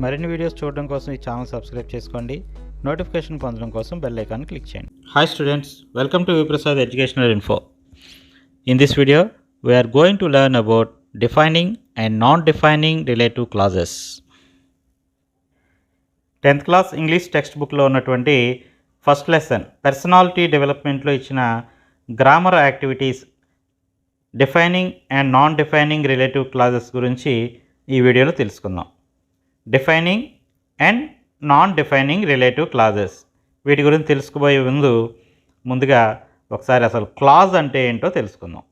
మరిన్ని వీడియోస్ చూడడం కోసం ఈ ఛానల్ సబ్స్క్రైబ్ చేసుకోండి. నోటిఫికేషన్ పొందడం కోసం బెల్ ఐకాన్ క్లిక్ చేయండి. Hi students, welcome to Viprasad educational info. In this video, we are going to learn about defining and non-defining relative clauses. 10th class English text బుక్లో ఉన్నటువంటి first lesson personality డెవలప్మెంట్లో ఇచ్చిన grammar activities defining and non defining relative clauses గురించి ఈ వీడియోలో తెలుసుకుందాం. Defining and non defining relative clauses, వీటి గురించి తెలుసుకోబోయే ముందుగా ఒకసారి అసలు క్లాజ్ అంటే ఏంటో తెలుసుకుందాం.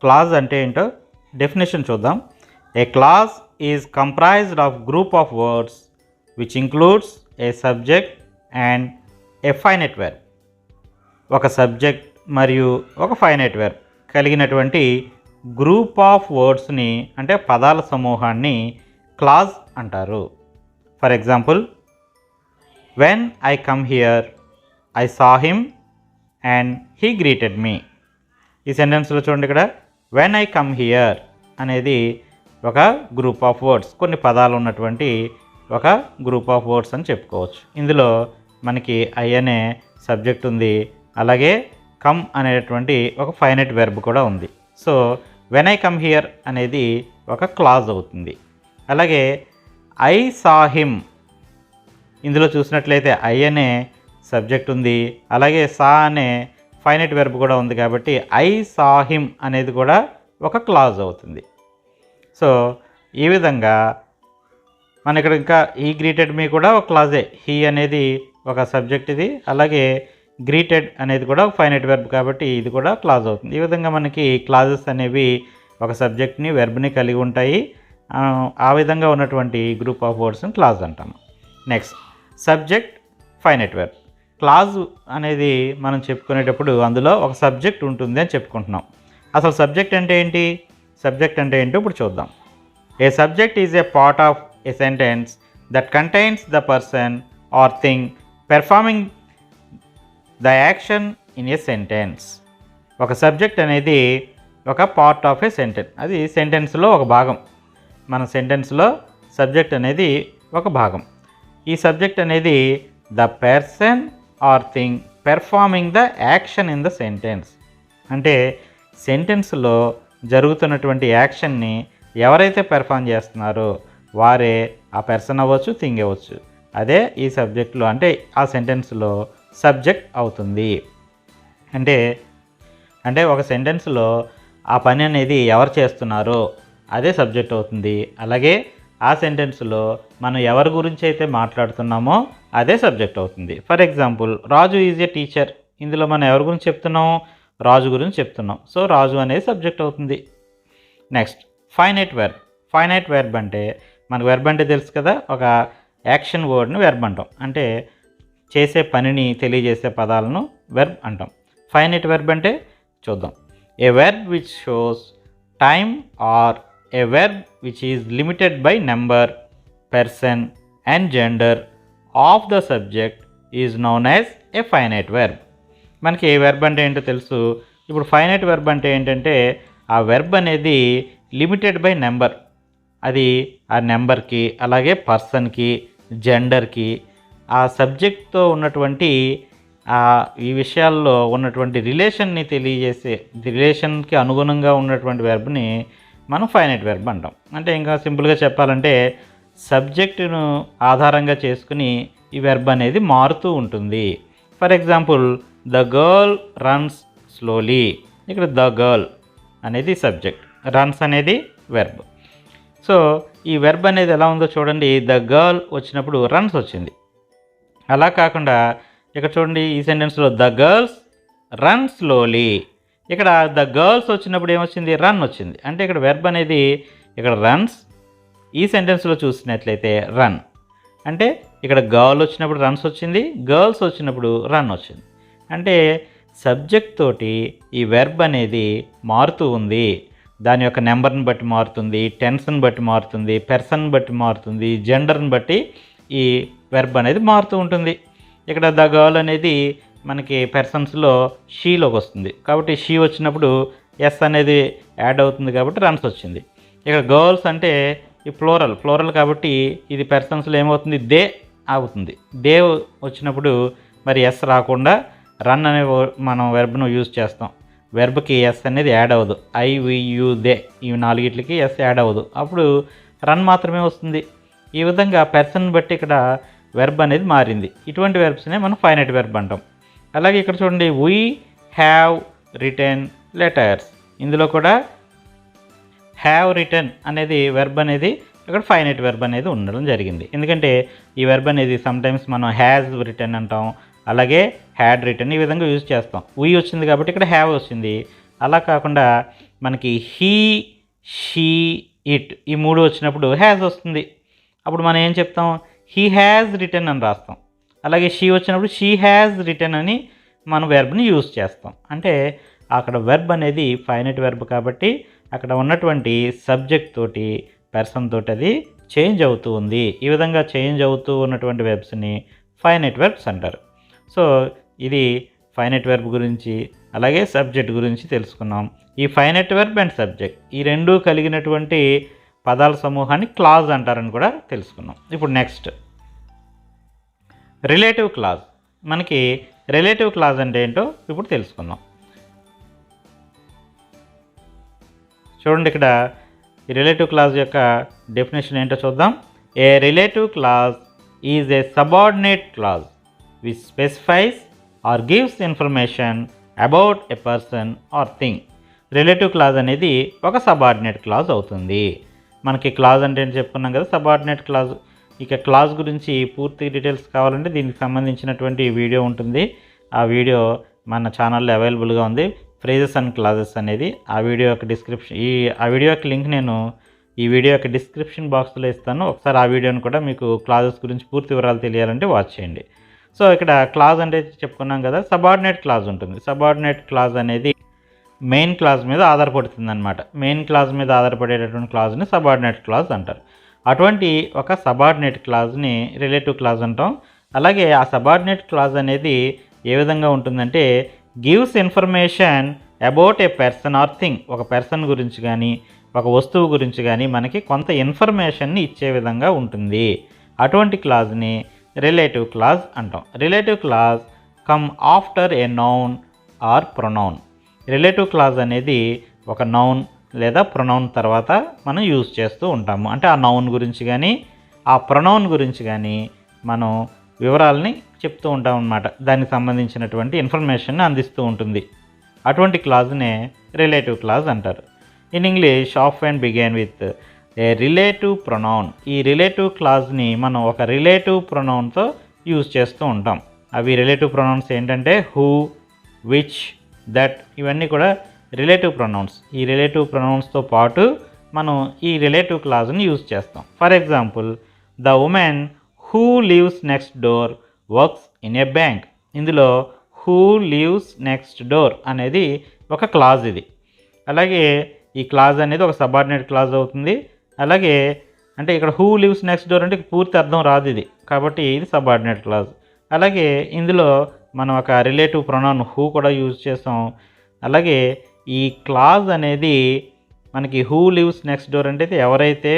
క్లాజ్ అంటే ఏంటో డెఫినేషన్ చూద్దాం. A clause is comprised of group of words which includes a subject and a finite verb. ఒక సబ్జెక్ట్ మరియు ఒక ఫైనైట్ వెర్బ్ కలిగినటువంటి గ్రూప్ ఆఫ్ వర్డ్స్ని అంటే పదాల సమూహాన్ని క్లాజ్ అంటారు. For example, when I come here I saw him and he greeted me. ఈ సెంటెన్స్లో చూడండి, ఇక్కడ వెన్ ఐ కమ్ హియర్ అనేది ఒక గ్రూప్ ఆఫ్ వర్డ్స్, కొన్ని పదాలు ఉన్నటువంటి ఒక గ్రూప్ ఆఫ్ వర్డ్స్ అని చెప్పుకోవచ్చు. ఇందులో మనకి ఐ అనే సబ్జెక్ట్ ఉంది, అలాగే కమ్ అనేటువంటి ఒక ఫైనైట్ వెర్బ్ కూడా ఉంది. So when I come here అనేది ఒక క్లాజ్ అవుతుంది. అలాగే ఐ సా హిమ్, ఇందులో చూసినట్లయితే ఐ అనే సబ్జెక్ట్ ఉంది, అలాగే సా అనే ఫైనైట్ వెర్బ్ కూడా ఉంది, కాబట్టి ఐ సా హిమ్ అనేది కూడా ఒక క్లాజ్ అవుతుంది. సో ఈ విధంగా మన ఇక్కడ ఇంకా హీ గ్రీటెడ్ మీ కూడా ఒక క్లాజే. హీ అనేది ఒక సబ్జెక్ట్ ఇది, అలాగే గ్రీటెడ్ అనేది కూడా ఒక ఫైనైట్ వెర్బ్, కాబట్టి ఇది కూడా క్లాజ్ అవుతుంది. ఈ విధంగా మనకి క్లాజెస్ అనేవి ఒక సబ్జెక్ట్ని వెర్బ్ని కలిగి ఉంటాయి. ఆ విధంగా ఉన్నటువంటి గ్రూప్ ఆఫ్ వర్డ్స్ని క్లాజ్ అంటాము. Next, subject finite verb. Clause అనేది మనం చెప్పుకునేటప్పుడు అందులో ఒక సబ్జెక్ట్ ఉంటుంది అని చెప్పుకుంటున్నాం. అసలు సబ్జెక్ట్ అంటే ఏంటి? సబ్జెక్ట్ అంటే ఏంటో ఇప్పుడు చూద్దాం. A subject is a part of a sentence that contains the person or thing performing the action in a sentence. ఒక సబ్జెక్ట్ అనేది ఒక పార్ట్ ఆఫ్ ఏ సెంటెన్స్, అది సెంటెన్స్లో ఒక భాగం. మన సెంటెన్స్లో సబ్జెక్ట్ అనేది ఒక భాగం. ఈ సబ్జెక్ట్ అనేది the person or thing performing the action in the sentence. అంటే సెంటెన్స్లో జరుగుతున్నటువంటి యాక్షన్ని ఎవరైతే పెర్ఫార్మ్ చేస్తున్నారో వారే ఆ పర్సన్ అవ్వచ్చు, థింగ్ అవ్వచ్చు. అదే ఈ సబ్జెక్ట్లో అంటే ఆ సెంటెన్స్లో సబ్జెక్ట్ అవుతుంది. అంటే ఒక సెంటెన్స్లో ఆ పని అనేది ఎవరు చేస్తున్నారో అదే సబ్జెక్ట్ అవుతుంది. అలాగే ఆ సెంటెన్స్లో మనం ఎవరి గురించి అయితే మాట్లాడుతున్నామో అదే సబ్జెక్ట్ అవుతుంది. For example, Raju is a teacher. ఇందులో మనం ఎవరి గురించి చెప్తున్నాం? రాజు గురించి చెప్తున్నాం. సో రాజు అనేది సబ్జెక్ట్ అవుతుంది. Next, finite verb. Finite verb అంటే మనకు వెర్బ్ అంటే తెలుసు కదా, ఒక యాక్షన్ వర్డ్ని వెర్బ్ అంటాం. అంటే చేసే పనిని తెలియజేసే పదాలను వెర్బ్ అంటాం. ఫైనైట్ వెర్బ్ అంటే చూద్దాం. A verb which shows time or a verb which is limited by number, person and gender of the subject is known as a finite verb. మనకి ఏ వెర్బ్ అంటే ఏంటో తెలుసు. ఇప్పుడు ఫైనైట్ వెర్బ్ అంటే ఏంటంటే ఆ వెర్బ్ అనేది లిమిటెడ్ బై నెంబర్, అది ఆ నెంబర్కి, అలాగే పర్సన్కి, జెండర్కి, ఆ సబ్జెక్ట్తో ఉన్నటువంటి ఈ విషయాల్లో ఉన్నటువంటి రిలేషన్ని తెలియజేసే రిలేషన్కి అనుగుణంగా ఉన్నటువంటి వెర్బ్ని మనం ఫైనైట్ వెర్బ్ అంటాం. అంటే ఇంకా సింపుల్గా చెప్పాలంటే సబ్జెక్టును ఆధారంగా చేసుకుని ఈ వెర్బ్ అనేది మారుతూ ఉంటుంది. For example, the girl runs slowly. ఇక్కడ ద గర్ల్ అనేది సబ్జెక్ట్, రన్స్ అనేది వెర్బ్. సో ఈ వెర్బ్ అనేది ఎలా ఉందో చూడండి. ద గర్ల్ వచ్చినప్పుడు రన్స్ వచ్చింది. అలా కాకుండా ఇక్కడ చూడండి, ఈ సెంటెన్స్లో ద గర్ల్స్ రన్ స్లోలీ. ఇక్కడ ద గర్ల్స్ వచ్చినప్పుడు ఏమొచ్చింది? రన్ వచ్చింది. అంటే ఇక్కడ వెర్బ్ అనేది ఇక్కడ రన్స్, ఈ సెంటెన్స్లో చూసినట్లయితే రన్. అంటే ఇక్కడ గర్ల్ వచ్చినప్పుడు రన్స్ వచ్చింది, గర్ల్స్ వచ్చినప్పుడు రన్ వచ్చింది. అంటే సబ్జెక్ట్ తోటి ఈ వెర్బ్ అనేది మారుతూ ఉంది. దాని యొక్క నెంబర్ని బట్టి మారుతుంది, టెన్స్ని బట్టి మారుతుంది, పర్సన్ బట్టి మారుతుంది, జెండర్ని బట్టి ఈ వెర్బ్ అనేది మారుతూ ఉంటుంది. ఇక్కడ ద గర్ల్ అనేది మనకి పర్సన్స్లో షీలోకి వస్తుంది, కాబట్టి షీ వచ్చినప్పుడు ఎస్ అనేది యాడ్ అవుతుంది కాబట్టి రన్స్ వచ్చింది. ఇక్కడ గర్ల్స్ అంటే ఈ ఫ్లోరల్ కాబట్టి ఇది పర్సన్స్లో ఏమవుతుంది, దే అవుతుంది. దే వచ్చినప్పుడు మరి ఎస్ రాకుండా రన్ అనే మనం వెర్బ్ను యూజ్ చేస్తాం. వెర్బ్కి ఎస్ అనేది యాడ్ అవ్వదు. ఐ వి యు దే ఈ 4కి ఎస్ యాడ్ అవ్వదు. అప్పుడు రన్ మాత్రమే వస్తుంది. ఈ విధంగా పర్సన్ బట్టి ఇక్కడ వెర్బ్ అనేది మారింది. ఇటువంటి వెర్బ్స్నే మనం ఫైనైట్ వెర్బ్ అంటాం. అలాగే ఇక్కడ చూడండి, వీ హ్యావ్ రిటెన్ లెటర్స్. ఇందులో కూడా హ్యావ్ రిటర్న్ అనేది వెర్బ్ అనేది ఇక్కడ ఫైనైట్ వెర్బ్ అనేది ఉండడం జరిగింది. ఎందుకంటే ఈ వెర్బ్ అనేది సమ్టైమ్స్ మనం హ్యాజ్ రిటర్న్ అంటాం, అలాగే హ్యాడ్ రిటర్న్ ఈ విధంగా యూజ్ చేస్తాం. వీ వచ్చింది కాబట్టి ఇక్కడ హ్యావ్ వచ్చింది. అలా కాకుండా మనకి హీ, షీ, ఇట్ ఈ 3 వచ్చినప్పుడు హ్యాజ్ వస్తుంది. అప్పుడు మనం ఏం చెప్తాం, హీ హ్యాజ్ రిటర్న్ అని రాస్తాం. అలాగే షీ వచ్చినప్పుడు షీ హ్యాజ్ రిటర్న్ అని మనం వెర్బ్ని యూజ్ చేస్తాం. అంటే అక్కడ వెర్బ్ అనేది ఫైనైట్ వెర్బ్ కాబట్టి అక్కడ ఉన్నటువంటి సబ్జెక్ట్ తోటి పర్సన్ తోటి అది చేంజ్ అవుతూ ఉంది. ఈ విధంగా చేంజ్ అవుతూ ఉన్నటువంటి వెర్బ్స్ని ఫైనైట్ వెర్బ్స్ అంటారు. సో ఇది ఫైనైట్ వెర్బ్ గురించి అలాగే సబ్జెక్ట్ గురించి తెలుసుకున్నాం. ఈ ఫైనైట్ వెర్బ్ అండ్ సబ్జెక్ట్ ఈ రెండూ కలిగినటువంటి పదాల సమూహాన్ని క్లాజ్ అంటారని కూడా తెలుసుకున్నాం. ఇప్పుడు నెక్స్ట్ రిలేటివ్ క్లాజ్. మనకి రిలేటివ్ క్లాజ్ అంటే ఏంటో ఇప్పుడు తెలుసుకుందాం. చూడండి, ఇక్కడ ఈ రిలేటివ్ క్లాజ్ యొక్క డెఫినేషన్ ఏంటో చూద్దాం. A relative clause is a subordinate clause which specifies or gives information about a person or thing. Relative clause అనేది ఒక సబార్డినేట్ క్లాజ్ అవుతుంది. మనకి క్లాజ్ అంటే ఏంటి చెప్పుకున్నాం కదా, సబార్డినేట్ క్లాజ్. ఇక క్లాజ్ గురించి పూర్తి డీటెయిల్స్ కావాలంటే దీనికి సంబంధించినటువంటి వీడియో ఉంటుంది. ఆ వీడియో మన ఛానల్లో అవైలబుల్గా ఉంది, ఫ్రేజెస్ అండ్ క్లాజెస్ అనేది. ఆ వీడియో యొక్క లింక్ నేను ఈ వీడియో యొక్క డిస్క్రిప్షన్ బాక్స్లో ఇస్తాను. ఒకసారి ఆ వీడియోని కూడా మీకు క్లాజెస్ గురించి పూర్తి వివరాలు తెలియాలంటే వాచ్ చేయండి. సో ఇక్కడ క్లాజ్ అంటే చెప్పుకున్నాం కదా, సబార్డినేట్ క్లాజ్ ఉంటుంది. సబార్డినేట్ క్లాజ్ అనేది మెయిన్ క్లాజ్ మీద ఆధారపడుతుంది అనమాట. మెయిన్ క్లాజ్ మీద ఆధారపడేటటువంటి క్లాజ్ని సబార్డినేట్ క్లాజ్ అంటారు. అటువంటి ఒక సబార్డినేట్ క్లాజ్ని రిలేటివ్ క్లాజ్ అంటాం. అలాగే ఆ సబార్డినేట్ క్లాజ్ అనేది ఏ విధంగా ఉంటుందంటే, gives information about a person or thing. ఒక పర్సన్ గురించి కానీ ఒక వస్తువు గురించి కానీ మనకి కొంత ఇన్ఫర్మేషన్ని ఇచ్చే విధంగా ఉంటుంది. అటువంటి క్లాజ్ని రిలేటివ్ క్లాజ్ అంటాం. Relative clause come after a noun are pronoun. Relative clause అనేది ఒక నౌన్ లేదా ప్రొనౌన్ తర్వాత మనం యూజ్ చేస్తూ ఉంటాము. అంటే ఆ నౌన్ గురించి కానీ ఆ ప్రొనౌన్ గురించి కానీ మనం వివరాలని చెప్తూ ఉంటాం అన్నమాట. దానికి సంబంధించినటువంటి ఇన్ఫర్మేషన్ అందిస్తూ ఉంటుంది. అటువంటి క్లాజ్నే రిలేటివ్ క్లాజ్ అంటారు. In English often begin with a relative pronoun. ఈ రిలేటివ్ క్లాజ్ని మనం ఒక రిలేటివ్ ప్రొనౌన్తో యూజ్ చేస్తూ ఉంటాం. అవి రిలేటివ్ ప్రొనౌన్స్ ఏంటంటే హూ, విచ్, దట్ ఇవన్నీ కూడా రిలేటివ్ ప్రొనౌన్స్. ఈ రిలేటివ్ ప్రొనౌన్స్తో పాటు మనం ఈ రిలేటివ్ క్లాజ్ని యూజ్ చేస్తాం. For example, the woman who lives next door works in a bank. ఇందులో హూ లీవ్స్ నెక్స్ట్ డోర్ అనేది ఒక క్లాజ్ ఇది. అలాగే ఈ క్లాజ్ అనేది ఒక సబార్డినేట్ క్లాజ్ అవుతుంది. అలాగే అంటే ఇక్కడ హూ లీవ్స్ నెక్స్ట్ డోర్ అంటే పూర్తి అర్థం రాదు ఇది, కాబట్టి ఇది సబార్డినేట్ క్లాజ్. అలాగే ఇందులో మనం ఒక రిలేటివ్ ప్రొనౌన్ హూ కూడా యూజ్ చేస్తాం. అలాగే ఈ క్లాజ్ అనేది మనకి హూ లివ్స్ నెక్స్ట్ డోర్ అంటే ఎవరైతే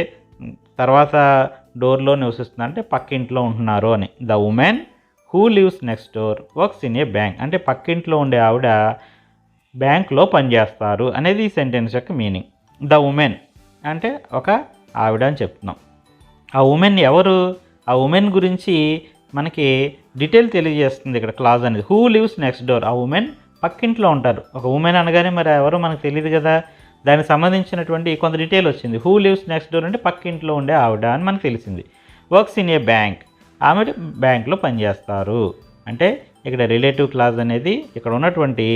తర్వాత డోర్లో నివసిస్తున్నారు అంటే పక్కింట్లో ఉంటున్నారు అని. The woman who lives next door works in a bank అంటే పక్కింట్లో ఉండే ఆవిడ బ్యాంక్లో పనిచేస్తారు అనేది ఈ సెంటెన్స్ యొక్క మీనింగ్. ద ఉమెన్ అంటే ఒక ఆవిడ అని చెప్తున్నాం. ఆ ఉమెన్ ఎవరు? ఆ ఉమెన్ గురించి మనకి డీటెయిల్ తెలియజేస్తుంది ఇక్కడ క్లాజ్ అనేది. హూ లివ్స్ నెక్స్ట్ డోర్, ఆ ఉమెన్ పక్కింట్లో ఉంటారు. ఒక ఉమెన్ అనగానే మరి ఎవరు మనకు తెలియదు కదా, దానికి సంబంధించినటువంటి కొంత డీటెయిల్ వచ్చింది. హూ లివ్స్ నెక్స్ట్ డోర్ అంటే పక్కింట్లో ఉండే ఆవిడ అని మనకు తెలిసింది. వర్క్స్ ఇన్ ఏ బ్యాంక్, ఆమె బ్యాంక్లో పనిచేస్తారు. అంటే ఇక్కడ రిలేటివ్ క్లాజ్ అనేది ఇక్కడ ఉన్నటువంటి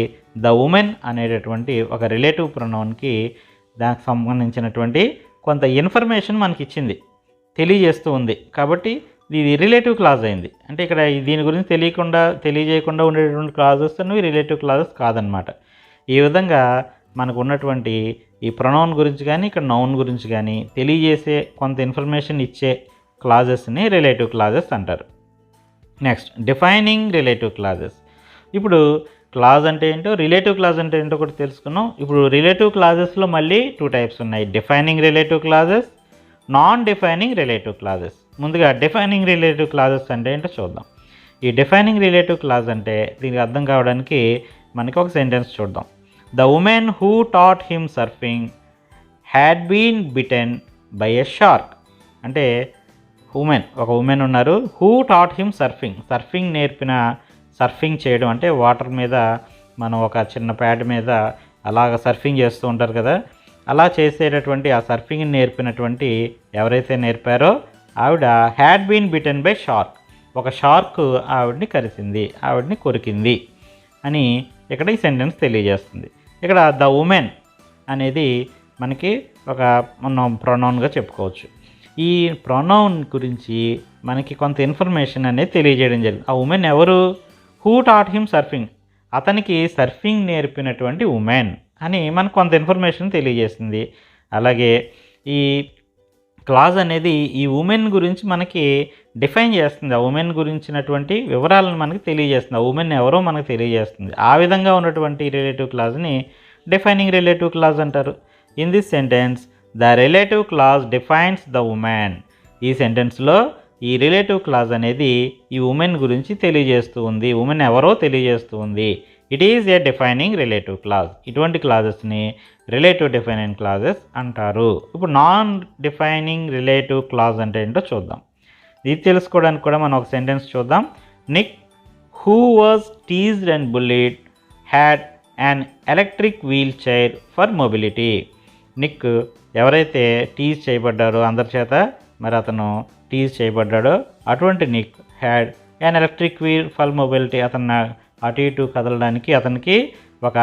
ద ఉమెన్ అనేటటువంటి ఒక రిలేటివ్ ప్రొనౌన్కి దానికి సంబంధించినటువంటి కొంత ఇన్ఫర్మేషన్ మనకి ఇచ్చింది, తెలియజేస్తూ ఉంది. కాబట్టి ఇది రిలేటివ్ క్లాజ్ అయింది. అంటే ఇక్కడ దీని గురించి తెలియజేయకుండా ఉండేటువంటి క్లాజెస్ అనేవి రిలేటివ్ క్లాజెస్ కాదనమాట. ఈ విధంగా మనకు ఉన్నటువంటి ఈ ప్రొనౌన్ గురించి కానీ ఇక్కడ నౌన్ గురించి కానీ తెలియజేసే కొంత ఇన్ఫర్మేషన్ ఇచ్చే క్లాజెస్ని రిలేటివ్ క్లాజెస్ అంటారు. Next, defining relative clauses. ఇప్పుడు క్లాజ్ అంటే ఏంటో, రిలేటివ్ క్లాజ్ అంటే ఏంటో కూడా తెలుసుకున్నాం. ఇప్పుడు రిలేటివ్ క్లాజెస్లో మళ్ళీ 2 టైప్స్ ఉన్నాయి. Defining relative clauses, non defining relative clauses. ముందుగా డిఫైనింగ్ రిలేటివ్ క్లాజెస్ అంటే ఏంటో చూద్దాం. ఈ డిఫైనింగ్ రిలేటివ్ క్లాజ్ అంటే దీనికి అర్థం కావడానికి మనకి ఒక సెంటెన్స్ చూద్దాం. The woman who taught him surfing had been bitten by a shark. అంటే ఒక ఉమెన్ ఉన్నారు, హూ టాట్ హిమ్ సర్ఫింగ్ నేర్పిన, సర్ఫింగ్ చేయడం అంటే వాటర్ మీద మనం ఒక చిన్న ప్యాడ్ మీద అలాగ సర్ఫింగ్ చేస్తూ ఉంటారు కదా, అలా చేసేటటువంటి ఆ సర్ఫింగ్ నేర్పినటువంటి ఎవరైతే నేర్పారో ఆవిడ had been bitten by shark, ఒక షార్క్ ఆవిడ్ని కరిసింది, ఆవిడ్ని కొరికింది అని ఇక్కడ ఈ సెంటెన్స్ తెలియజేస్తుంది. ఇక్కడ ద ఉమెన్ అనేది మనకి ఒక మనం ప్రొనౌన్గా చెప్పుకోవచ్చు. ఈ ప్రొనౌన్ గురించి మనకి కొంత ఇన్ఫర్మేషన్ అనేది తెలియజేయడం జరిగింది. ఆ ఉమెన్ ఎవరు? హూ టాట్ హిమ్ సర్ఫింగ్, అతనికి సర్ఫింగ్ నేర్పినటువంటి ఉమెన్ అని మనకు కొంత ఇన్ఫర్మేషన్ తెలియజేస్తుంది. అలాగే ఈ క్లాజ్ అనేది ఈ ఉమెన్ గురించి మనకి డిఫైన్ చేస్తుంది, ఆ ఉమెన్ గురించినటువంటి వివరాలను మనకి తెలియజేస్తుంది, ఆ ఉమెన్ ఎవరో మనకు తెలియజేస్తుంది. ఆ విధంగా ఉన్నటువంటి రిలేటివ్ క్లాజ్ని డిఫైనింగ్ రిలేటివ్ క్లాజ్ అంటారు. In this sentence the relative clause defines the women. ఈ సెంటెన్స్లో ఈ రిలేటివ్ క్లాజ్ అనేది ఈ ఉమెన్ గురించి తెలియజేస్తూ ఉంది, ఉమెన్ ఎవరో తెలియజేస్తూ ఉంది. It is a defining relative clause. ఇటువంటి క్లాజెస్ని రిలేటివ్ డిఫైనింగ్ క్లాజెస్ అంటారు. ఇప్పుడు నాన్ డిఫైనింగ్ రిలేటివ్ క్లాజ్ అంటే ఏంటో చూద్దాం. ఇది తెలుసుకోవడానికి కూడా మనం ఒక సెంటెన్స్ చూద్దాం. Nick who was teased and bullied had an electric wheelchair for mobility. Nick ఎవరైతే టీజ్ చేయబడ్డారో అందరి చేత, మరి అతను టీజ్ చేయబడ్డాడో అటువంటి Nick had an electric wheel for mobility, అతను అటు ఇటు కదలడానికి అతనికి ఒక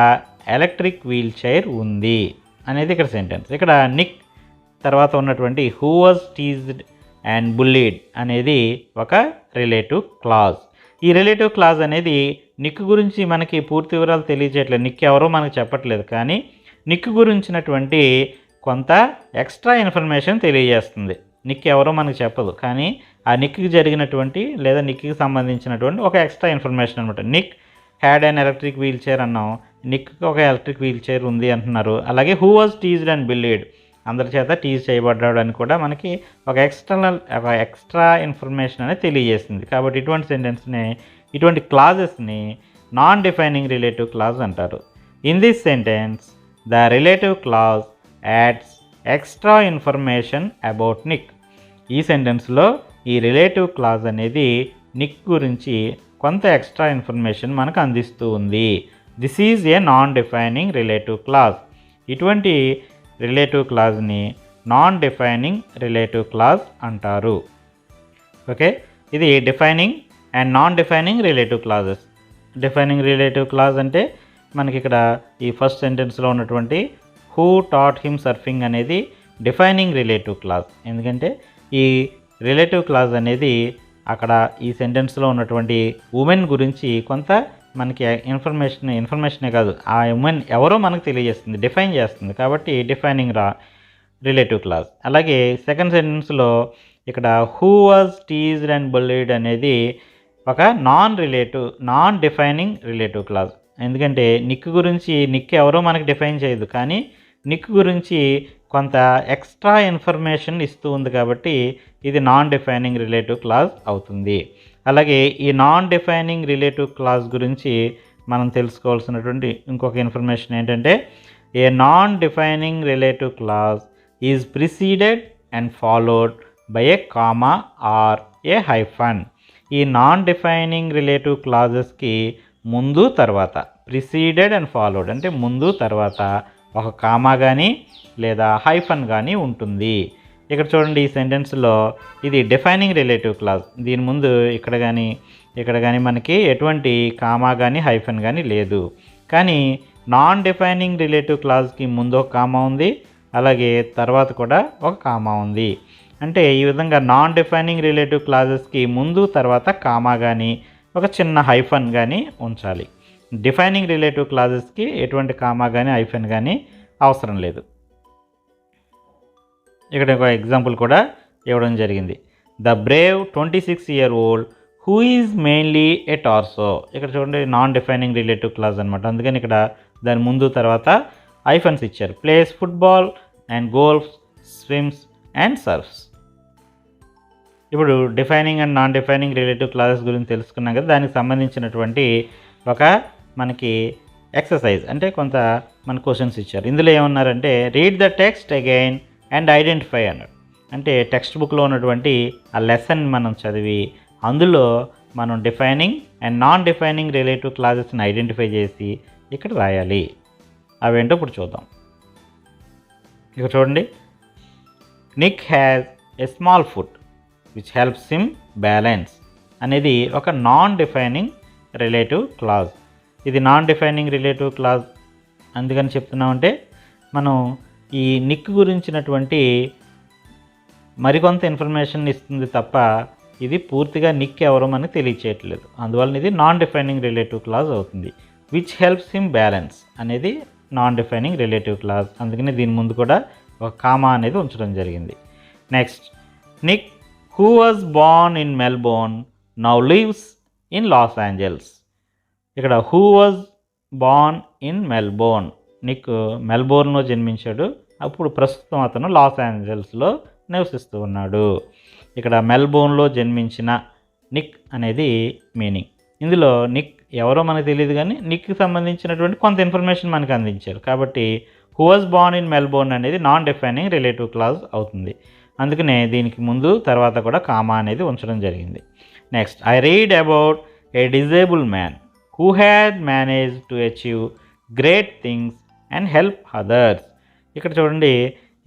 ఎలక్ట్రిక్ వీల్ చైర్ ఉంది అనేది ఇక్కడ సెంటెన్స్. ఇక్కడ నిక్ తర్వాత ఉన్నటువంటి who was teased and bullied అనేది ఒక రిలేటివ్ క్లాజ్. ఈ రిలేటివ్ క్లాజ్ అనేది నిక్ గురించి మనకి పూర్తి వివరాలు తెలియజేయట్లేదు, నిక్ ఎవరో మనకు చెప్పట్లేదు, కానీ నిక్ గురించినటువంటి కొంత ఎక్స్ట్రా ఇన్ఫర్మేషన్ తెలియజేస్తుంది. నిక్ ఎవరో మనకు చెప్పదు, కానీ ఆ నిక్కి జరిగినటువంటి లేదా నిక్కి సంబంధించినటువంటి ఒక ఎక్స్ట్రా ఇన్ఫర్మేషన్ అనమాట. Nick had and electric wheelchair అన్నాం, నిక్కి ఒక ఎలక్ట్రిక్ వీల్ చైర్ ఉంది అంటున్నారు. అలాగే who was teased and bullied, అందరి చేత టీజ్ చేయబడ్డాడు అని కూడా మనకి ఒక ఎక్స్ట్రా ఇన్ఫర్మేషన్ అనేది తెలియజేస్తుంది. కాబట్టి ఇటువంటి సెంటెన్స్ని, ఇటువంటి క్లాజెస్ని నాన్ డిఫైనింగ్ రిలేటివ్ క్లాజ్ అంటారు. In this sentence the relative clause ads extra information about Nick. ఈ సెంటెన్స్లో ఈ రిలేటివ్ క్లాజ్ అనేది నిక్ గురించి కొంత ఎక్స్ట్రా ఇన్ఫర్మేషన్ మనకు అందిస్తూ ఉంది. This is a non defining relative clause. ఇటువంటి రిలేటివ్ క్లాజ్ని నాన్ డిఫైనింగ్ రిలేటివ్ క్లాజ్ అంటారు. ఓకే, ఇది defining and non defining relative clauses. Defining relative clause అంటే మనకి ఇక్కడ ఈ ఫస్ట్ సెంటెన్స్లో ఉన్నటువంటి హూ టాట్ హిమ్ సర్ఫింగ్ అనేది డిఫైనింగ్ రిలేటివ్ క్లాజ్. ఎందుకంటే ఈ రిలేటివ్ క్లాజ్ అనేది అక్కడ ఈ సెంటెన్స్లో ఉన్నటువంటి ఉమెన్ గురించి కొంత మనకి ఇన్ఫర్మేషనే కాదు, ఆ ఉమెన్ ఎవరో మనకు తెలియజేస్తుంది, డిఫైన్ చేస్తుంది. కాబట్టి డిఫైనింగ్ రిలేటివ్ క్లాజ్. అలాగే సెకండ్ సెంటెన్స్లో ఇక్కడ who was teased and bullied అనేది ఒక నాన్ డిఫైనింగ్ రిలేటివ్ క్లాజ్. ఎందుకంటే నిక్ గురించి నిక్ ఎవరో మనకి డిఫైన్ చేయదు, కానీ నిక్ గురించి కొంత ఎక్స్ట్రా ఇన్ఫర్మేషన్ ఇస్తూ ఉంది, కాబట్టి ఇది నాన్ డిఫైనింగ్ రిలేటివ్ క్లాజ్ అవుతుంది. అలాగే ఈ నాన్ డిఫైనింగ్ రిలేటివ్ క్లాజ్ గురించి మనం తెలుసుకోవాల్సినటువంటి ఇంకొక ఇన్ఫర్మేషన్ ఏంటంటే, a non defining relative clause is preceded and followed by a comma or a hyphen. ఈ నాన్ డిఫైనింగ్ రిలేటివ్ క్లాజెస్కి ముందు తర్వాత, ప్రిసీడెడ్ అండ్ ఫాలోడ్ అంటే ముందు తర్వాత ఒక కామా కానీ లేదా హైఫన్ కానీ ఉంటుంది. ఇక్కడ చూడండి, ఈ సెంటెన్స్లో ఇది డిఫైనింగ్ రిలేటివ్ క్లాజ్. దీని ముందు ఇక్కడ కానీ మనకి ఎటువంటి కామా కానీ హైఫన్ కానీ లేదు. కానీ నాన్ డిఫైనింగ్ రిలేటివ్ క్లాజ్కి ముందు ఒక కామా ఉంది, అలాగే తర్వాత కూడా ఒక కామా ఉంది. అంటే ఈ విధంగా నాన్ డిఫైనింగ్ రిలేటివ్ క్లాజెస్కి ముందు తర్వాత కామా కానీ ఒక చిన్న హైఫన్ కానీ ఉంచాలి. డిఫైనింగ్ రిలేటివ్ క్లాజెస్కి ఎటువంటి కామా కానీ హైఫన్ కానీ అవసరం లేదు. ఇక్కడ ఒక ఎగ్జాంపుల్ కూడా ఇవ్వడం జరిగింది. The Brave 26-year-old who is mainly A torso. ఇక్కడ చూడండి నాన్ డిఫైనింగ్ రిలేటివ్ క్లాజ్ అనమాట. అందుకని ఇక్కడ దాని ముందు తర్వాత ఐఫన్స్ ఇచ్చారు. Plays football and golf, swims and surfs. ఇప్పుడు defining and non defining relative clauses గురించి తెలుసుకున్నాం కదా. దానికి సంబంధించినటువంటి ఒక మనకి ఎక్సర్సైజ్ అంటే కొంత మన క్వశ్చన్స్ ఇచ్చారు. ఇందులో ఏమన్నారంటే read the text again and identify అన్నాడు. అంటే టెక్స్ట్ బుక్లో ఉన్నటువంటి ఆ లెసన్ మనం చదివి అందులో మనం defining and non defining relative క్లాజెస్ని ఐడెంటిఫై చేసి ఇక్కడ రాయాలి. అవేంటో ఇప్పుడు చూద్దాం. ఇక్కడ చూడండి, Nick has a small foot which helps him balance అనేది ఒక నాన్ డిఫైనింగ్ రిలేటివ్ క్లాజ్. ఇది నాన్ డిఫైనింగ్ రిలేటివ్ క్లాజ్ అందుకని చెప్తున్నామంటే మనం ఈ నిక్ గురించినటువంటి మరికొంత ఇన్ఫర్మేషన్ ఇస్తుంది తప్ప ఇది పూర్తిగా నిక్ ఎవరో మనకి తెలియచేయట్లేదు. అందువల్ల ఇది నాన్ డిఫైనింగ్ రిలేటివ్ క్లాజ్ అవుతుంది. విచ్ హెల్ప్స్ హిమ్ బ్యాలెన్స్ అనేది నాన్ డిఫైనింగ్ రిలేటివ్ క్లాజ్. అందుకని దీని ముందు కూడా ఒక కామా అనేది ఉంచడం జరిగింది. Next, Nick who was born in Melbourne now lives in Los Angeles. ఇక్కడ who was born in Melbourne, Nick మెల్బోర్న్లో జన్మించాడు, అప్పుడు ప్రస్తుతం అతను లాస్ ఏంజల్స్లో నివసిస్తూ ఉన్నాడు. ఇక్కడ మెల్బోర్న్లో జన్మించిన నిక్ అనేది మీనింగ్. ఇందులో నిక్ ఎవరో మనకు తెలియదు కానీ నిక్కి సంబంధించినటువంటి కొంత ఇన్ఫర్మేషన్ మనకు అందించారు. కాబట్టి who was born in Melbourne అనేది నాన్ డిఫైనింగ్ రిలేటివ్ క్లాజ్ అవుతుంది. అందుకనే దీనికి ముందు తర్వాత కూడా కామా అనేది ఉంచడం జరిగింది. Next, I read about a disable man who had managed to achieve great things and help others. ఇక్కడ చూడండి,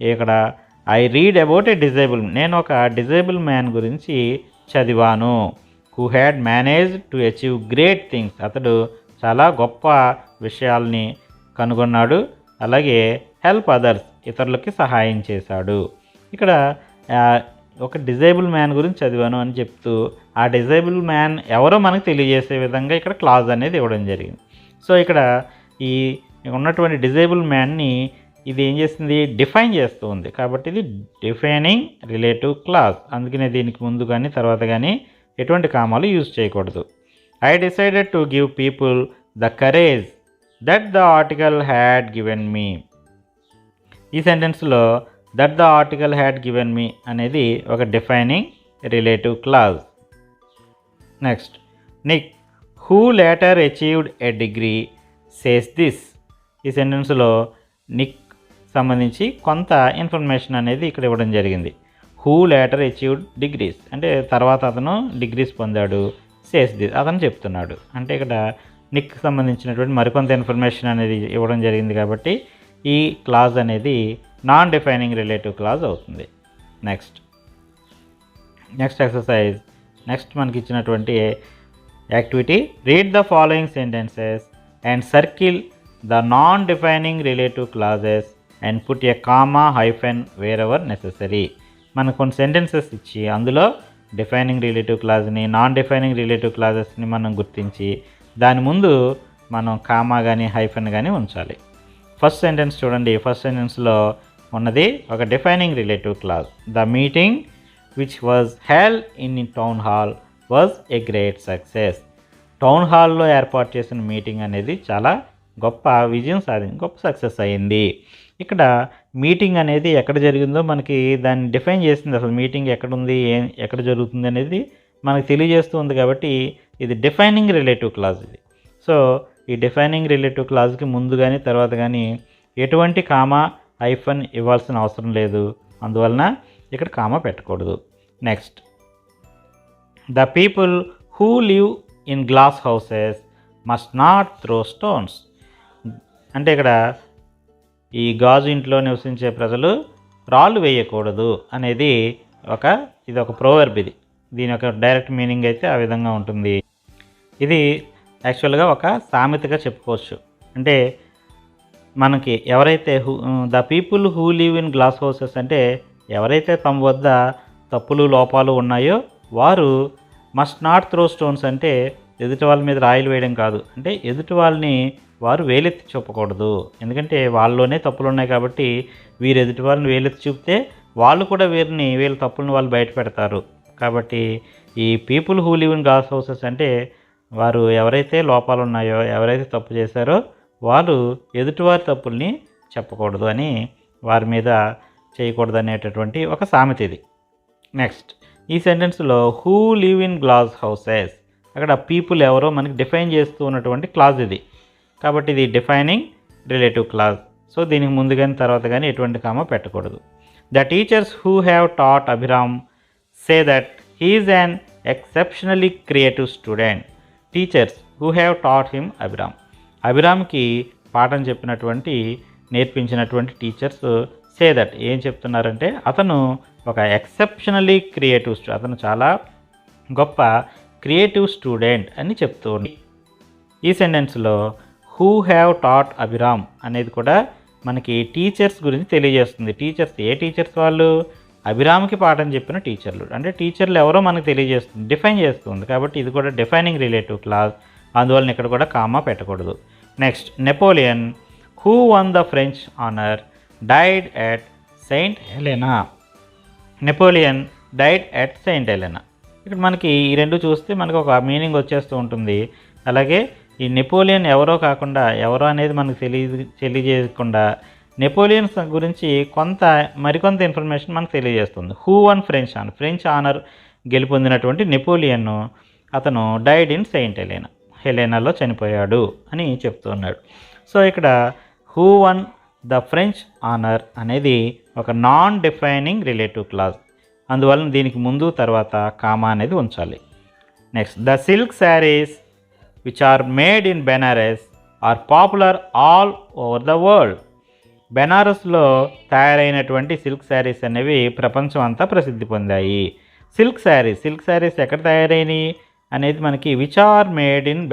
ఇక్కడ I read about a disable, నేను ఒక డిజేబుల్ మ్యాన్ గురించి చదివాను. Who had managed to achieve great things, అతడు చాలా గొప్ప విషయాల్ని కనుగొన్నాడు. అలాగే హెల్ప్ అదర్స్, ఇతరులకి సహాయం చేశాడు. ఇక్కడ ఒక డిజేబుల్ మ్యాన్ గురించి చదివాను అని చెప్తూ ఆ డిజేబుల్ మ్యాన్ ఎవరో మనకు తెలియజేసే విధంగా ఇక్కడ క్లాజ్ అనేది ఇవ్వడం జరిగింది. సో ఇక్కడ ఈ ఉన్నటువంటి డిజేబుల్ మ్యాన్ని ఇది ఏం చేస్తుంది, డిఫైన్ చేస్తూ ఉంది. కాబట్టి ఇది డిఫైనింగ్ రిలేటివ్ క్లాజ్. అందుకనే దీనికి ముందు కానీ తర్వాత కానీ ఎటువంటి కామాలు యూజ్ చేయకూడదు. I decided to give people the courage that the article had given me. ఈ సెంటెన్స్లో that the article had given me అనేది ఒక defining relative clause. Next, Nick who later achieved a degree says this. ఈ సెంటెన్స్లో Nick సంబంధించి కొంత information అనేది ఇక్కడ ఇవ్వడం జరిగింది. హూ లేటర్ అచీవ్డ్ డిగ్రీస్ అంటే తర్వాత అతను డిగ్రీస్ పొందాడు. సేస్ దిస్ అతను చెప్తున్నాడు. అంటే ఇక్కడ నిక్ సంబంధించినటువంటి మరికొంత ఇన్ఫర్మేషన్ అనేది ఇవ్వడం జరిగింది. కాబట్టి ఈ క్లాజ్ అనేది నాన్ డిఫైనింగ్ రిలేటివ్ క్లాజ్ అవుతుంది. Next exercise. నెక్స్ట్ మనకి ఇచ్చినటువంటి activity, read the following sentences and circle the non defining relative clauses and put a comma hyphen wherever necessary. మనకు కొన్ని సెంటెన్సెస్ ఇచ్చి అందులో డిఫైనింగ్ రిలేటివ్ క్లాజ్ని non defining relative క్లాజెస్ని మనం గుర్తించి దాని ముందు మనం కామా కానీ హైఫెన్ కానీ ఉంచాలి. ఫస్ట్ సెంటెన్స్ చూడండి, ఫస్ట్ సెంటెన్స్లో ఉన్నది ఒక defining relative clause. The meeting which was held in town hall was a great success. Town హాల్లో ఏర్పాటు చేసిన మీటింగ్ అనేది చాలా గొప్ప విజయం గొప్ప సక్సెస్ అయ్యింది. ఇక్కడ మీటింగ్ అనేది ఎక్కడ జరిగిందో మనకి దాన్ని డిఫైన్ చేసింది. అసలు మీటింగ్ ఎక్కడుంది, ఎక్కడ జరుగుతుంది అనేది మనకు తెలియజేస్తుంది. కాబట్టి ఇది డిఫైనింగ్ రిలేటివ్ క్లాజ్ ఇది. సో ఈ డిఫైనింగ్ రిలేటివ్ క్లాజ్కి ముందు కానీ తర్వాత కానీ ఎటువంటి కామా హైఫన్ ఇవ్వాల్సిన అవసరం లేదు. అందువలన ఇక్కడ కామా పెట్టకూడదు. Next, the people who live in glass houses must not throw stones. అంటే ఇక్కడ ఈ గాజు ఇంట్లో నివసించే ప్రజలు రాళ్ళు వేయకూడదు అనేది ఇది ఒక ప్రోవర్బ్. దీని యొక్క డైరెక్ట్ మీనింగ్ అయితే ఆ విధంగా ఉంటుంది. ఇది యాక్చువల్గా ఒక సామెతగా చెప్పుకోవచ్చు. అంటే మనకి ఎవరైతే the people who live in glass houses అంటే ఎవరైతే తమ వద్ద తప్పులు లోపాలు ఉన్నాయో వారు మస్ట్ నాట్ త్రో స్టోన్స్ అంటే ఎదుటి వాళ్ళ మీద రాయిలు వేయడం కాదు. అంటే ఎదుటి వాళ్ళని వారు వేలెత్తి చూపకూడదు. ఎందుకంటే వాళ్ళలోనే తప్పులు ఉన్నాయి కాబట్టి వీరు ఎదుటి వాళ్ళని వేలెత్తి చూపితే వాళ్ళు కూడా వీళ్ళ తప్పులను వాళ్ళు బయట పెడతారు. కాబట్టి ఈ people who live in glass houses అంటే వారు ఎవరైతే లోపాలు ఉన్నాయో, ఎవరైతే తప్పు చేశారో వాళ్ళు ఎదుటివారి తప్పుల్ని చెప్పకూడదు అని, వారి మీద చేయకూడదు అనేటటువంటి ఒక సామెత ఇది. నెక్స్ట్, ఈ సెంటెన్స్లో who live in glass houses, అక్కడ పీపుల్ ఎవరో మనకి డిఫైన్ చేస్తూ ఉన్నటువంటి క్లాజ్ ఇది. కాబట్టి ఇది డిఫైనింగ్ రిలేటివ్ క్లాజ్. సో దీనికి ముందు కానీ తర్వాత కానీ ఎటువంటి కామా పెట్టకూడదు. The teachers who have taught Abhiram say that he is an exceptionally creative student. Teachers who have taught him Abhiram, అభిరామ్కి పాఠం చెప్పినటువంటి నేర్పించినటువంటి టీచర్స్ సే దట్ ఏం చెప్తున్నారంటే అతను ఒక ఎక్సెప్షనలీ క్రియేటివ్ అతను చాలా గొప్ప క్రియేటివ్ స్టూడెంట్ అని చెప్తుంది. ఈ సెంటెన్స్లో హూ హ్యావ్ టాట్ అభిరామ్ అనేది కూడా మనకి టీచర్స్ గురించి తెలియజేస్తుంది. టీచర్స్ ఏ టీచర్స్ వాళ్ళు? అభిరామ్కి పాఠం చెప్పిన టీచర్లు. అంటే టీచర్లు ఎవరో మనకు తెలియజేస్తుంది, డిఫైన్ చేస్తుంది. కాబట్టి ఇది కూడా డిఫైనింగ్ రిలేటివ్ క్లాజ్, అందువలన ఇక్కడ కూడా కామా పెట్టకూడదు. Next, Napoleon who won the French honour died at Saint Helena. Napoleon died at Saint Helena. ఇక్కడ మనకి ఈ రెండు చూస్తే మనకు ఒక మీనింగ్ వచ్చేస్తూ ఉంటుంది. అలాగే ఈ నెపోలియన్ ఎవరో కాకుండా, ఎవరో అనేది మనకు తెలియజేయకుండా నెపోలియన్ గురించి మరికొంత ఇన్ఫర్మేషన్ మనకు తెలియజేస్తుంది. హూ వన్ ఫ్రెంచ్ ఆనర్ గెలుపొందినటువంటి నెపోలియన్ అతను డైడ్ ఇన్ సెయింట్ హెలెనాలో చనిపోయాడు అని చెప్తున్నాడు. సో ఇక్కడ who won the French honour అనేది ఒక నాన్ డిఫైనింగ్ రిలేటివ్ క్లాజ్, అందువలన దీనికి ముందు తర్వాత కామా అనేది ఉంచాలి. Next, the silk saris which are made in Banaras are popular all over the world. బెనారస్లో తయారైనటువంటి సిల్క్ శారీస్ అనేవి ప్రపంచం అంతా ప్రసిద్ధి పొందాయి. సిల్క్ శారీస్ ఎక్కడ తయారైనవి అనేది మనకి విచ్ ఆర్ మేడ్ ఇన్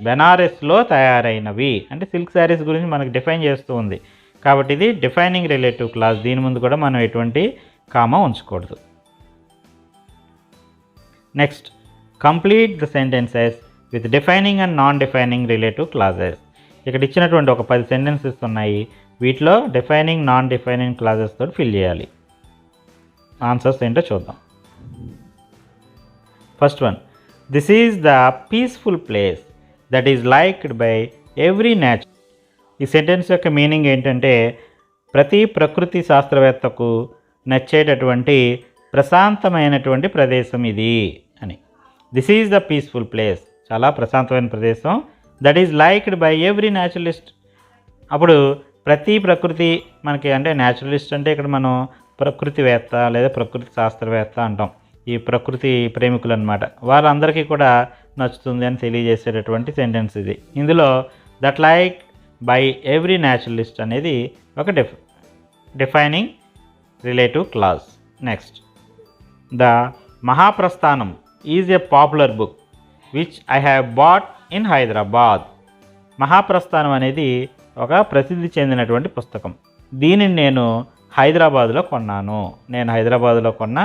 బెనారస్లో తయారైనవి అంటే సిల్క్ శారీస్ గురించి మనకి డిఫైన్ చేస్తూ ఉంది. కాబట్టి ఇది డిఫైనింగ్ రిలేటివ్ క్లాజ్, దీని ముందు కూడా మనం ఎటువంటి కామా ఉంచకూడదు. Next, complete the sentences with defining and non defining relative clauses. ఇక్కడ ఇచ్చినటువంటి ఒక 10 సెంటెన్సెస్ ఉన్నాయి. వీటిలో డిఫైనింగ్ నాన్ డిఫైనింగ్ క్లాజెస్ తోటి ఫిల్ చేయాలి. ఆన్సర్స్ ఏంటో చూద్దాం. First one, this is the peaceful place that is liked by every nature. ఈ సెంటెన్స్ యొక్క మీనింగ్ ఏంటంటే ప్రతి ప్రకృతి శాస్త్రవేత్తకు నచ్చేటటువంటి ప్రశాంతమైనటువంటి ప్రదేశం ఇది అని. This is the peaceful place, చాలా ప్రశాంతమైన ప్రదేశం. That is liked by every naturalist. అప్పుడు ప్రతి ప్రకృతి మనకి, అంటే న్యాచురలిస్ట్ అంటే ఇక్కడ మనం ప్రకృతివేత్త లేదా ప్రకృతి శాస్త్రవేత్త అంటాం. ఈ ప్రకృతి ప్రేమికులు అనమాట, వాళ్ళందరికీ కూడా నచ్చుతుంది అని తెలియజేసేటటువంటి సెంటెన్స్ ఇది. ఇందులో that like by every naturalist అనేది ఒక defining relative clause. Next, the Mahaprasthanam is a popular book which I have bought in Hyderabad. Mahaprasthanam అనేది ఒక ప్రసిద్ధి చెందినటువంటి పుస్తకం. దీనిని నేను హైదరాబాదులో కొన్నాను. నేను హైదరాబాదులో కొన్న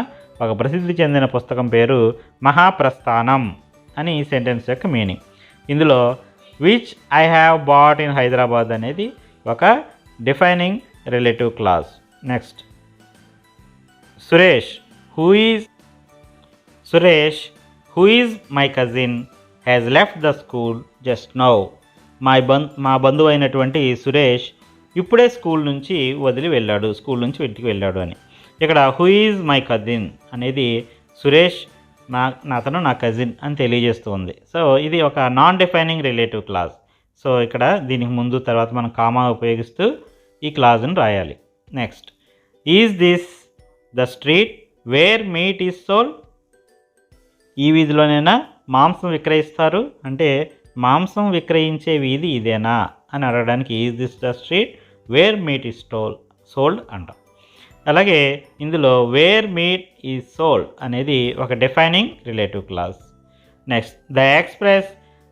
ఒక ప్రసిద్ధి చెందిన పుస్తకం పేరు మహాప్రస్థానం అని ఈ సెంటెన్స్ యొక్క మీనింగ్. ఇందులో which I have bought in Hyderabad అనేది ఒక defining relative clause. Next, Suresh who is my cousin has left the school just now. మా బంధువు అయినటువంటి సురేష్ ఇప్పుడే స్కూల్ నుంచి ఇంటికి వెళ్ళాడు అని. ఇక్కడ హూ ఈజ్ మై కజిన్ అనేది సురేష్ అతను నా కజిన్ అని తెలియజేస్తుంది. సో ఇది ఒక non defining relative clause. So ఇక్కడ దీనికి ముందు తర్వాత మనం కామా ఉపయోగిస్తూ ఈ క్లాజ్ని రాయాలి. Next, is this the street where meat is sold. ఈ వీధిలోనైనా మాంసం విక్రయిస్తారు అంటే మాంసం విక్రయించే వీధి ఇదేనా అని అడగడానికి is this the street where meat is sold అంటాం. అలాగే ఇందులో వేర్ మీట్ ఈజ్ సోల్డ్ అనేది ఒక defining relative clause. Next, the express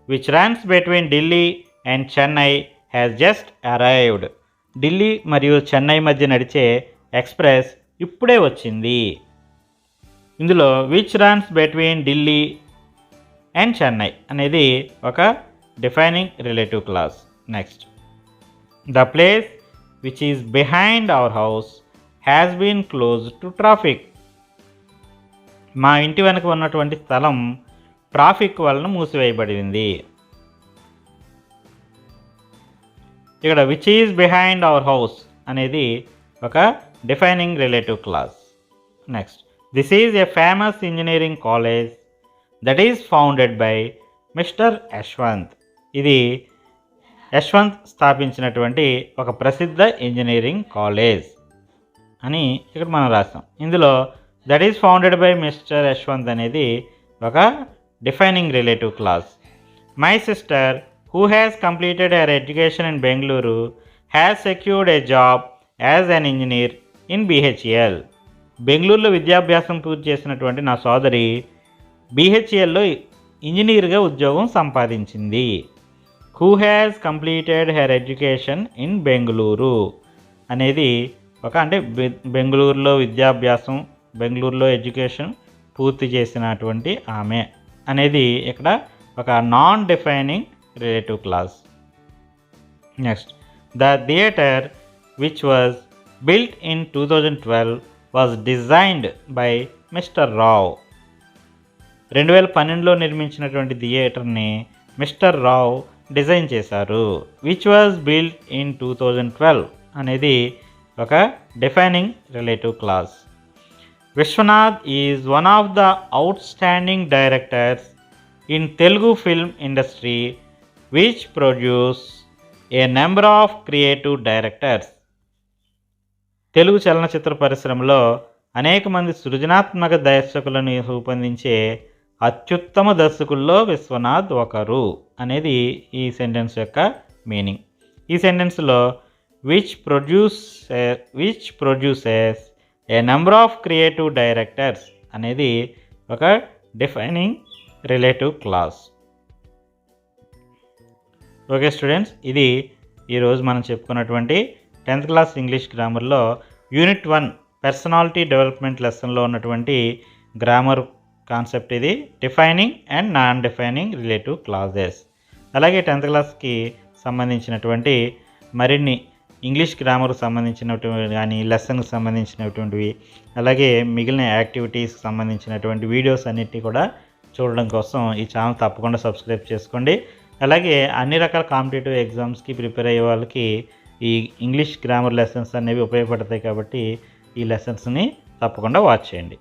which runs between Delhi and Chennai has just arrived. Delhi మరియు చెన్నై మధ్య నడిచే ఎక్స్ప్రెస్ ఇప్పుడే వచ్చింది. ఇందులో which runs between Delhi and Chennai అనేది ఒక defining relative clause. Next, the place which is behind our house has been closed to traffic. మా ఇంటి వెనక ఉన్నటువంటి స్థలం ట్రాఫిక్ వలన మూసివేయబడింది. ఇక్కడ which is behind our house అనేది ఒక defining relative clause. Next, this is a famous engineering college that is founded by mister Yashwant. ఇది యశ్వంత్ స్థాపించినటువంటి ఒక ప్రసిద్ధ ఇంజనీరింగ్ కాలేజ్ అని ఇక్కడ మనం రాస్తాం. ఇందులో that is founded by mister Yashwant అనేది ఒక defining relative clause. My sister who has completed her education in Bengaluru has secured a job as an engineer in BHEL. బెంగళూరులో విద్యాభ్యాసం పూర్తి చేసినటువంటి నా సోదరి BHELలో ఇంజనీర్గా ఉద్యోగం సంపాదించింది. Who has completed her education in Bengaluru అనేది అంటే బెంగళూరులో విద్యాభ్యాసం, బెంగళూరులో ఎడ్యుకేషన్ పూర్తి చేసినటువంటి ఆమె అనేది ఇక్కడ ఒక non defining relative clause. Next, the theatre which was built in 2012 was designed by Mr. Rao. 2012లో నిర్మించినటువంటి థియేటర్ని మిస్టర్ రావ్ డిజైన్ చేశారు. విచ్ వాజ్ బిల్ట్ ఇన్ 2012 అనేది ఒక defining relative clause. Vishwanath is one of the outstanding directors in Telugu film industry which produce a number of creative directors. Telugu చలనచిత్ర పరిశ్రమలో అనేక మంది సృజనాత్మక దర్శకులను రూపొందించే అత్యుత్తమ దర్శకుల్లో విశ్వనాథ్ ఒకరు అనేది ఈ సెంటెన్స్ యొక్క మీనింగ్. ఈ సెంటెన్స్లో which produces a number of creative directors అనేది ఒక defining relative clause. Okay students, ఇది ఈరోజు మనం చెప్పుకున్నటువంటి 10th క్లాస్ ఇంగ్లీష్ గ్రామర్లో యూనిట్ 1 పర్సనాలిటీ డెవలప్మెంట్ లెసన్లో ఉన్నటువంటి గ్రామర్ కాన్సెప్ట్. ఇది defining and non defining relative clauses. అలాగే 10th క్లాస్కి సంబంధించినటువంటి మరిన్ని ఇంగ్లీష్ గ్రామర్ సంబంధించినటువంటి కానీ లెసన్కి సంబంధించినటువంటివి, అలాగే మిగిలిన యాక్టివిటీస్కి సంబంధించినటువంటి వీడియోస్ అన్నిటినీ కూడా చూడడం కోసం ఈ ఛానల్ తప్పకుండా సబ్స్క్రైబ్ చేసుకోండి. అలాగే అన్ని రకాల కాంపిటేటివ్ ఎగ్జామ్స్కి ప్రిపేర్ అయ్యే వాళ్ళకి ఈ ఇంగ్లీష్ గ్రామర్ లెసన్స్ అనేవి ఉపయోగపడతాయి కాబట్టి ఈ లెసన్స్ని తప్పకుండా వాచ్ చేయండి.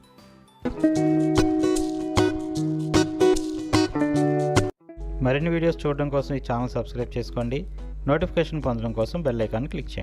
మరిన్ని వీడియోస్ చూడడం కోసం ఈ ఛానల్ సబ్స్క్రైబ్ చేసుకోండి. నోటిఫికేషన్ పొందడం కోసం బెల్ ఐకాన్ క్లిక్ చేయండి.